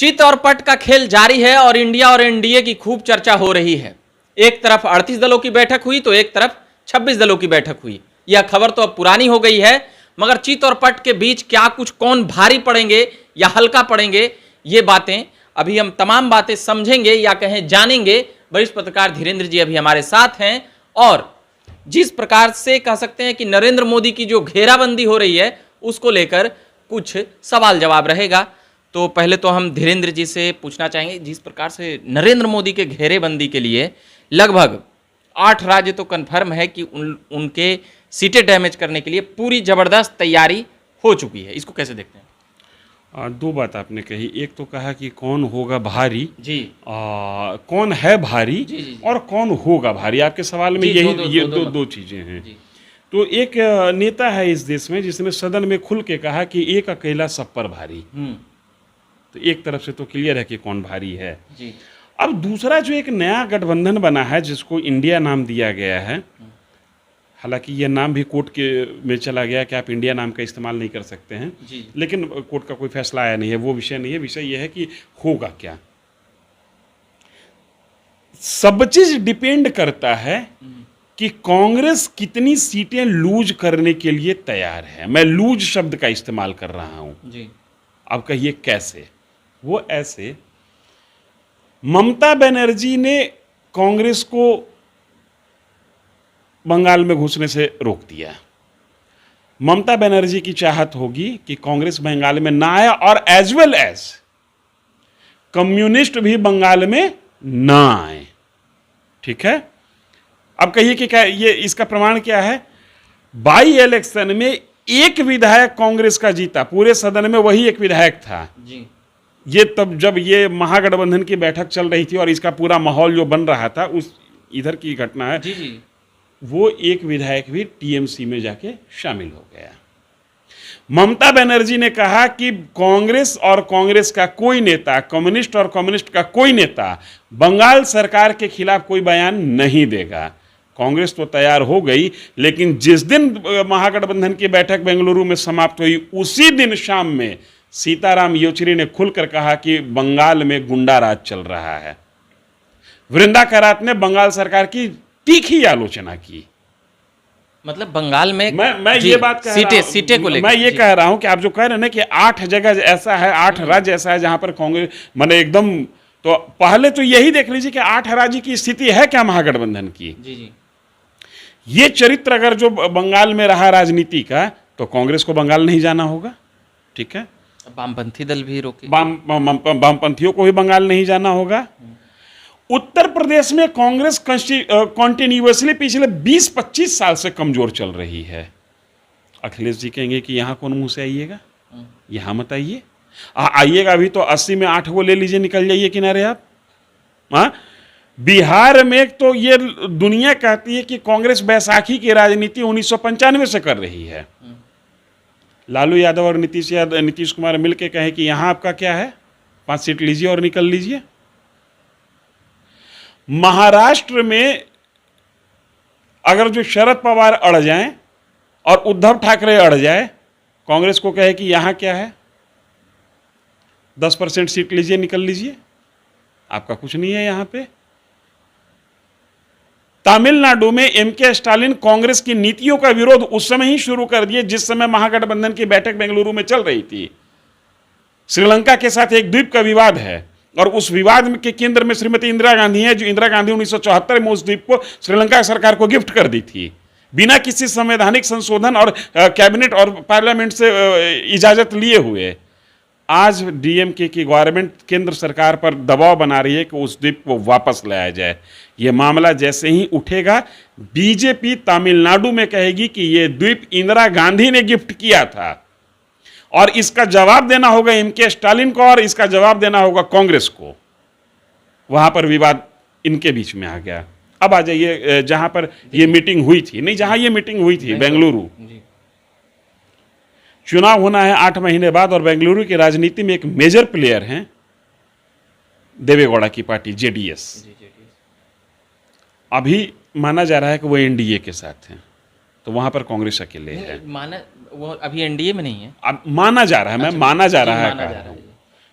चित और पट का खेल जारी है और इंडिया और एनडीए की खूब चर्चा हो रही है। एक तरफ 38 दलों की बैठक हुई तो एक तरफ 26 दलों की बैठक हुई। यह खबर तो अब पुरानी हो गई है, मगर चित और पट के बीच क्या कुछ, कौन भारी पड़ेंगे या हल्का पड़ेंगे, ये बातें अभी हम तमाम बातें समझेंगे या कहें जानेंगे। वरिष्ठ पत्रकार धीरेन्द्र जी अभी हमारे साथ हैं और जिस प्रकार से कह सकते हैं कि नरेंद्र मोदी की जो घेराबंदी हो रही है उसको लेकर कुछ सवाल जवाब रहेगा। तो पहले तो हम धीरेन्द्र जी से पूछना चाहेंगे, जिस प्रकार से नरेंद्र मोदी के घेरेबंदी के लिए लगभग 8 राज्य तो कन्फर्म है कि उनके सीटें डैमेज करने के लिए पूरी जबरदस्त तैयारी हो चुकी है, इसको कैसे देखते हैं? दो बात आपने कही। एक तो कहा कि कौन होगा भारी जी, कौन है भारी जी, जी, जी। और कौन होगा भारी, आपके सवाल में जी, यही ये दो दो चीजें हैं। जी, तो एक नेता है इस देश में जिसने सदन में खुल के कहा कि एक अकेला सब पर भारी। तो एक तरफ से तो क्लियर है कि कौन भारी है। जी, अब दूसरा जो एक नया गठबंधन बना है जिसको इंडिया नाम दिया गया है, हालांकि यह नाम भी कोर्ट के में चला गया कि आप इंडिया नाम का इस्तेमाल नहीं कर सकते हैं, जी, लेकिन कोर्ट का कोई फैसला आया नहीं है, वो विषय नहीं है। विषय यह है कि होगा क्या। सब चीज डिपेंड करता है कि कांग्रेस कितनी सीटें लूज करने के लिए तैयार है। मैं लूज शब्द का इस्तेमाल कर रहा हूं। जी, अब कहिए कैसे? वो ऐसे, ममता बनर्जी ने कांग्रेस को बंगाल में घुसने से रोक दिया। ममता बनर्जी की चाहत होगी कि कांग्रेस बंगाल में ना आए और एज वेल एज कम्युनिस्ट भी बंगाल में ना आए। ठीक है। अब कहिए कि क्या ये इसका प्रमाण क्या है? बाई इलेक्शन में एक विधायक कांग्रेस का जीता, पूरे सदन में वही एक विधायक था। जी, ये तब जब ये महागठबंधन की बैठक चल रही थी और इसका पूरा माहौल जो बन रहा था, उस इधर की घटना है। जी, जी, वो एक विधायक भी टीएमसी में जाके शामिल हो गया। ममता बनर्जी ने कहा कि कांग्रेस और कांग्रेस का कोई नेता, कम्युनिस्ट और कम्युनिस्ट का कोई नेता बंगाल सरकार के खिलाफ कोई बयान नहीं देगा। कांग्रेस तो तैयार हो गई, लेकिन जिस दिन महागठबंधन की बैठक बेंगलुरु में समाप्त हुई, उसी दिन शाम में सीताराम येचुरी ने खुलकर कहा कि बंगाल में गुंडा राज चल रहा है। वृंदा करात ने बंगाल सरकार की तीखी आलोचना की। मतलब बंगाल में मैं ये बात कह रहा हूं, सीटें को लेकर मैं ये कह रहा हूं कि आप जो कह रहे हैं ना कि 8 जगह ऐसा है, 8 राज्य ऐसा है जहां पर कांग्रेस मैंने एकदम, तो पहले तो यही देख लीजिए कि 8 राज्य की स्थिति है क्या महागठबंधन की। जी, जी, ये चरित्र अगर जो बंगाल में रहा राजनीति का, तो कांग्रेस को बंगाल नहीं जाना होगा। ठीक है। वामपंथी दल भी रोके, वामपंथियों को भी बंगाल नहीं जाना होगा। उत्तर प्रदेश में कांग्रेस कॉन्टिन्यूसली पिछले 20-25 साल से कमजोर चल रही है। अखिलेश जी कहेंगे कि यहां कौन मुंह से आइएगा, यहां मत आइए, आइएगा अभी तो 80 में 8 को ले लीजिए, निकल जाइए किनारे आप। बिहार में तो ये दुनिया कहती है कि कांग्रेस बैसाखी की राजनीति 1995 से कर रही है। लालू यादव और नीतीश कुमार मिलकर कहे कि यहां आपका क्या है, 5 सीट लीजिए और निकल लीजिए। महाराष्ट्र में अगर जो शरद पवार अड़ जाएं और उद्धव ठाकरे अड़ जाए, कांग्रेस को कहे कि यहां क्या है, 10% सीट लीजिए, निकल लीजिए, आपका कुछ नहीं है यहां पे। तमिलनाडु में एमके स्टालिन कांग्रेस की नीतियों का विरोध उस समय ही शुरू कर दिए जिस समय महागठबंधन की बैठक बेंगलुरु में चल रही थी। श्रीलंका के साथ एक द्वीप का विवाद है और उस विवाद के केंद्र में श्रीमती इंदिरा गांधी है, जो इंदिरा गांधी 1974 में उस द्वीप को श्रीलंका सरकार को गिफ्ट कर दी थी, बिना किसी संवैधानिक संशोधन और कैबिनेट और पार्लियामेंट से इजाजत लिए हुए। आज डीएमके की गवर्नमेंट केंद्र सरकार पर दबाव बना रही है कि उस द्वीप को वापस लाया जाए। यह मामला जैसे ही उठेगा, बीजेपी तमिलनाडु में कहेगी कि यह द्वीप इंदिरा गांधी ने गिफ्ट किया था और इसका जवाब देना होगा एमके स्टालिन को और इसका जवाब देना होगा कांग्रेस को। वहां पर विवाद इनके बीच में आ गया। अब आ जाइए जहां पर यह मीटिंग हुई थी, नहीं जहां यह मीटिंग हुई थी बेंगलुरु। चुनाव होना है 8 महीने बाद और बेंगलुरु की राजनीति में एक मेजर प्लेयर हैं देवेगौड़ा की पार्टी जेडीएस। अभी माना जा रहा है कि वो एनडीए के साथ हैं, तो वहां पर कांग्रेस अकेले है। वो अभी एनडीए में नहीं है, अब माना जा रहा है, मैं माना जा रहा है,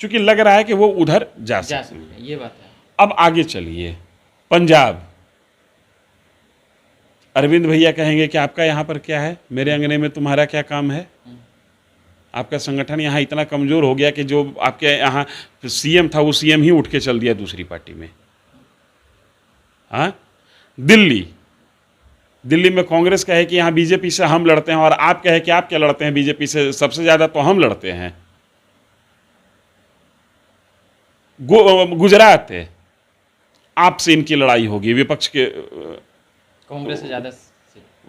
क्योंकि लग रहा है कि वो उधर जा सकते हैं। सकते हैं, ये बात है। अब आगे चलिए, पंजाब। अरविंद भैया कहेंगे कि आपका यहाँ पर क्या है, मेरे अंगने में तुम्हारा क्या काम है। आपका संगठन यहाँ इतना कमजोर हो गया कि जो आपके यहाँ सीएम था वो सीएम ही उठ के चल दिया दूसरी पार्टी में। हाँ, दिल्ली में कांग्रेस कहे कि यहाँ बीजेपी से हम लड़ते हैं, और आप कहे कि आप क्या लड़ते हैं बीजेपी से, सबसे ज्यादा तो हम लड़ते हैं। गुजरात है, आपसे इनकी लड़ाई होगी, विपक्ष के, कांग्रेस से ज्यादा,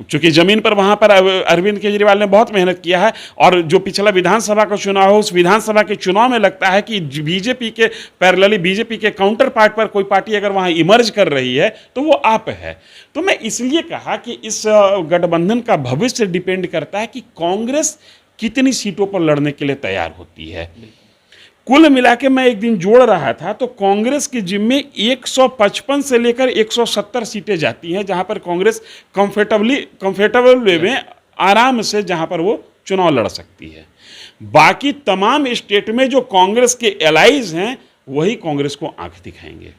चूंकि जमीन पर वहां पर अरविंद केजरीवाल ने बहुत मेहनत किया है, और जो पिछला विधानसभा का चुनाव हो, उस विधानसभा के चुनाव में लगता है कि बीजेपी के पैरेलली, बीजेपी के काउंटर पार्ट पर कोई पार्टी अगर वहां इमर्ज कर रही है तो वो आप है। तो मैं इसलिए कहा कि इस गठबंधन का भविष्य डिपेंड करता है कि कांग्रेस कितनी सीटों पर लड़ने के लिए तैयार होती है। कुल मिला के मैं एक दिन जोड़ रहा था तो कांग्रेस के जिम्मे 155 से लेकर 170 सीटें जाती हैं, जहां पर कांग्रेस कंफर्टेबल वे में आराम से जहां पर वो चुनाव लड़ सकती है। बाकी तमाम स्टेट में जो कांग्रेस के एलाइज हैं वही कांग्रेस को आंख दिखाएंगे।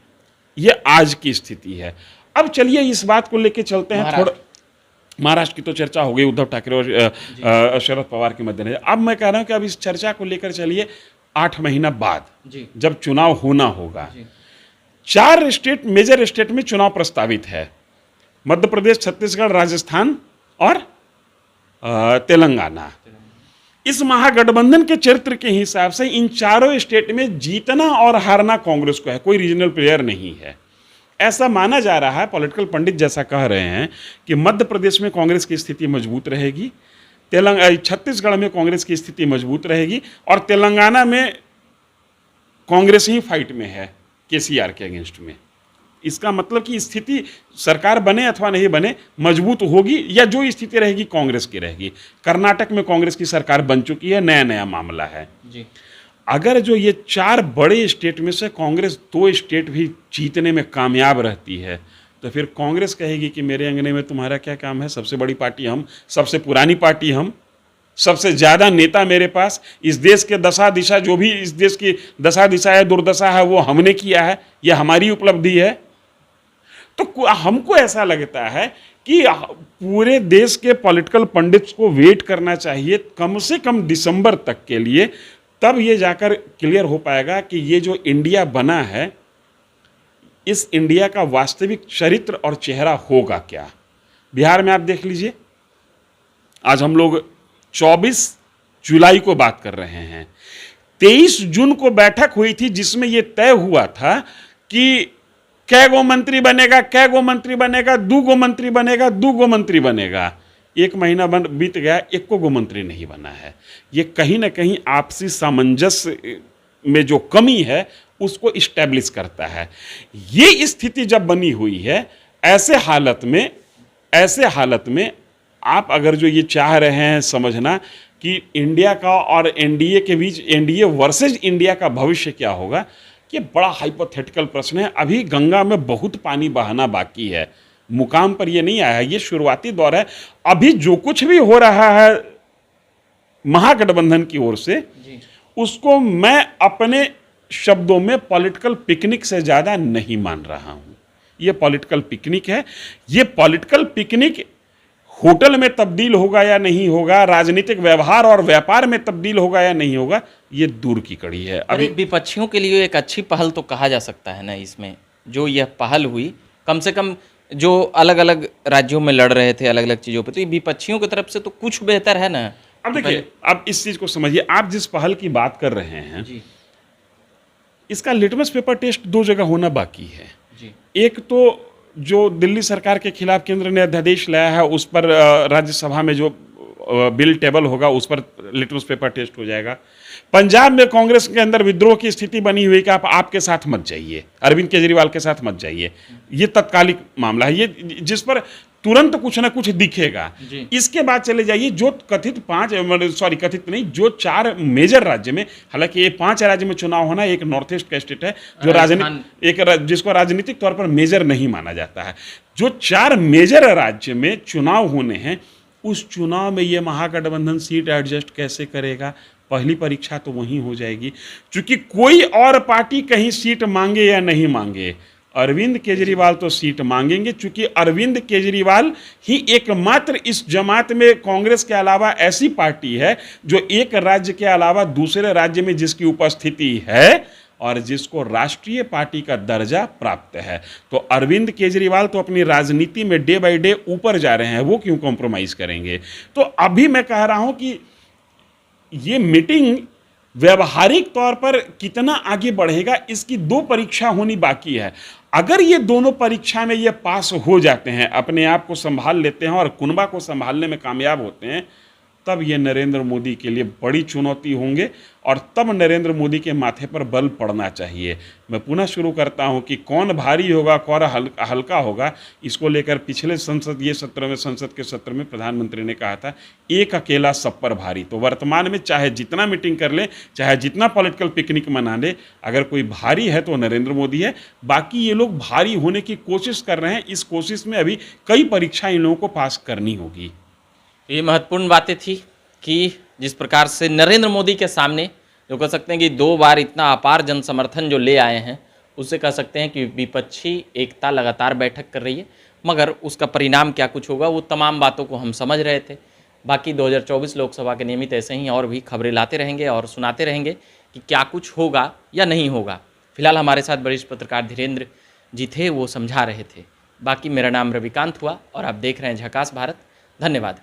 ये आज की स्थिति है। अब चलिए इस बात को लेकर चलते हैं थोड़ा। महाराष्ट्र की तो चर्चा हो गई, उद्धव ठाकरे और शरद पवार के मद्देनजर। अब मैं कह रहा हूं कि अब इस चर्चा को लेकर चलिए 8 महीना बाद जब चुनाव होना होगा, 4 स्टेट, मेजर स्टेट में चुनाव प्रस्तावित है, मध्य प्रदेश, छत्तीसगढ़, राजस्थान और तेलंगाना। इस महागठबंधन के चरित्र के हिसाब से इन चारों स्टेट में जीतना और हारना कांग्रेस को है, कोई रीजनल प्लेयर नहीं है। ऐसा माना जा रहा है, पॉलिटिकल पंडित जैसा कह रहे हैं कि मध्य प्रदेश में कांग्रेस की स्थिति मजबूत रहेगी, छत्तीसगढ़ में कांग्रेस की स्थिति मजबूत रहेगी, और तेलंगाना में कांग्रेस ही फाइट में है केसीआर के अगेंस्ट में। इसका मतलब कि स्थिति सरकार बने अथवा नहीं बने मजबूत होगी, या जो स्थिति रहेगी कांग्रेस की रहेगी। कर्नाटक में कांग्रेस की सरकार बन चुकी है, नया मामला है जी। अगर जो ये 4 बड़े स्टेट में से कांग्रेस 2 स्टेट भी जीतने में कामयाब रहती है तो फिर कांग्रेस कहेगी कि मेरे अंगने में तुम्हारा क्या काम है, सबसे बड़ी पार्टी हम, सबसे पुरानी पार्टी हम, सबसे ज्यादा नेता मेरे पास, इस देश के दशा दिशा, जो भी इस देश की दशा दिशा है, दुर्दशा है, वो हमने किया है, यह हमारी उपलब्धि है। तो हमको ऐसा लगता है कि पूरे देश के पॉलिटिकल पंडित्स को वेट करना चाहिए कम से कम दिसंबर तक के लिए, तब ये जाकर क्लियर हो पाएगा कि ये जो इंडिया बना है, इस इंडिया का वास्तविक चरित्र और चेहरा होगा क्या। बिहार में आप देख लीजिए, आज हम लोग 24 जुलाई को बात कर रहे हैं, 23 जून को बैठक हुई थी जिसमें यह तय हुआ था कि कै गो मंत्री बनेगा, कै गो मंत्री बनेगा, 2 गो मंत्री बनेगा, 2 गो मंत्री बनेगा। 1 महीना बीत गया, 1 गो मंत्री नहीं बना है। ये कहीं ना कहीं आपसी सामंजस्य में जो कमी है उसको इस्टेब्लिश करता है। ये स्थिति जब बनी हुई है, ऐसे हालत में आप अगर जो ये चाह रहे हैं समझना कि इंडिया का और एनडीए के बीच, एनडीए वर्सेस इंडिया का भविष्य क्या होगा, ये बड़ा हाइपोथेटिकल प्रश्न है। अभी गंगा में बहुत पानी बहाना बाकी है, मुकाम पर ये नहीं आया, ये शुरुआती दौर है। अभी जो कुछ भी हो रहा है महागठबंधन की ओर से, उसको मैं अपने शब्दों में पॉलिटिकल पिकनिक से ज्यादा नहीं मान रहा हूं। ये पॉलिटिकल पिकनिक है। ये पॉलिटिकल पिकनिक होटल में तब्दील होगा या नहीं होगा, राजनीतिक व्यवहार और व्यापार में तब्दील होगा या नहीं होगा, ये दूर की कड़ी है। अभी विपक्षियों के लिए एक अच्छी पहल तो कहा जा सकता है ना, इसमें जो यह पहल हुई, कम से कम जो अलग अलग राज्यों में लड़ रहे थे अलग अलग चीजों पे, तो ये विपक्षियों की तरफ से तो कुछ बेहतर है ना। अब देखिए, आप इस चीज को समझिए, आप जिस पहल की बात कर रहे हैं जी, इसका लिटमस पेपर टेस्ट 2 जगह होना बाकी है जी। एक तो जो दिल्ली सरकार के खिलाफ केंद्र ने अध्यादेश लाया है, उस पर राज्यसभा में जो बिल टेबल होगा उस पर लिटमस पेपर टेस्ट हो जाएगा। पंजाब में कांग्रेस के अंदर विद्रोह की स्थिति बनी हुई कि आप आपके साथ मत जाइए, अरविंद केजरीवाल के साथ मत जाइए, ये तत्कालिक मामला है, ये जिस पर तुरंत कुछ ना कुछ दिखेगा। इसके बाद चले जाइए जो कथित नहीं, जो 4 मेजर राज्य में, हालांकि ये 5 राज्य में चुनाव होना, एक नॉर्थ ईस्ट का स्टेट है जो जिसको राजनीतिक तौर पर मेजर नहीं माना जाता है। जो 4 मेजर राज्य में चुनाव होने हैं, उस चुनाव में ये महागठबंधन सीट एडजस्ट कैसे करेगा, पहली परीक्षा तो वहीं हो जाएगी, क्योंकि कोई और पार्टी कहीं सीट मांगे या नहीं मांगे, अरविंद केजरीवाल तो सीट मांगेंगे, क्योंकि अरविंद केजरीवाल ही एकमात्र इस जमात में कांग्रेस के अलावा ऐसी पार्टी है जो एक राज्य के अलावा दूसरे राज्य में जिसकी उपस्थिति है और जिसको राष्ट्रीय पार्टी का दर्जा प्राप्त है। तो अरविंद केजरीवाल तो अपनी राजनीति में डे बाय डे ऊपर जा रहे हैं, वो क्यों कॉम्प्रोमाइज करेंगे। तो अभी मैं कह रहा हूं कि ये मीटिंग व्यवहारिक तौर पर कितना आगे बढ़ेगा, इसकी 2 परीक्षा होनी बाकी है। अगर ये दोनों परीक्षा में ये पास हो जाते हैं, अपने आप को संभाल लेते हैं और कुनबा को संभालने में कामयाब होते हैं, तब ये नरेंद्र मोदी के लिए बड़ी चुनौती होंगे और तब नरेंद्र मोदी के माथे पर बल पड़ना चाहिए। मैं पुनः शुरू करता हूं कि कौन भारी होगा कौन हल्का होगा, इसको लेकर पिछले संसद के सत्र में प्रधानमंत्री ने कहा था एक अकेला सब पर भारी। तो वर्तमान में चाहे जितना मीटिंग कर ले, चाहे जितना पॉलिटिकल पिकनिक मना ले, अगर कोई भारी है तो नरेंद्र मोदी है। बाकी ये लोग भारी होने की कोशिश कर रहे हैं, इस कोशिश में अभी कई परीक्षा इन लोगों को पास करनी होगी। ये महत्वपूर्ण बातें थी कि जिस प्रकार से नरेंद्र मोदी के सामने जो कह सकते हैं कि 2 बार इतना अपार जन समर्थन जो ले आए हैं, उससे कह सकते हैं कि विपक्षी एकता लगातार बैठक कर रही है, मगर उसका परिणाम क्या कुछ होगा वो तमाम बातों को हम समझ रहे थे। बाकी 2024 लोकसभा के नियमित ऐसे ही और भी खबरें लाते रहेंगे और सुनाते रहेंगे कि क्या कुछ होगा या नहीं होगा। फिलहाल हमारे साथ वरिष्ठ पत्रकार धीरेन्द्र जी थे, वो समझा रहे थे। बाकी मेरा नाम रविकांत हुआ और आप देख रहे हैं झकास भारत। धन्यवाद।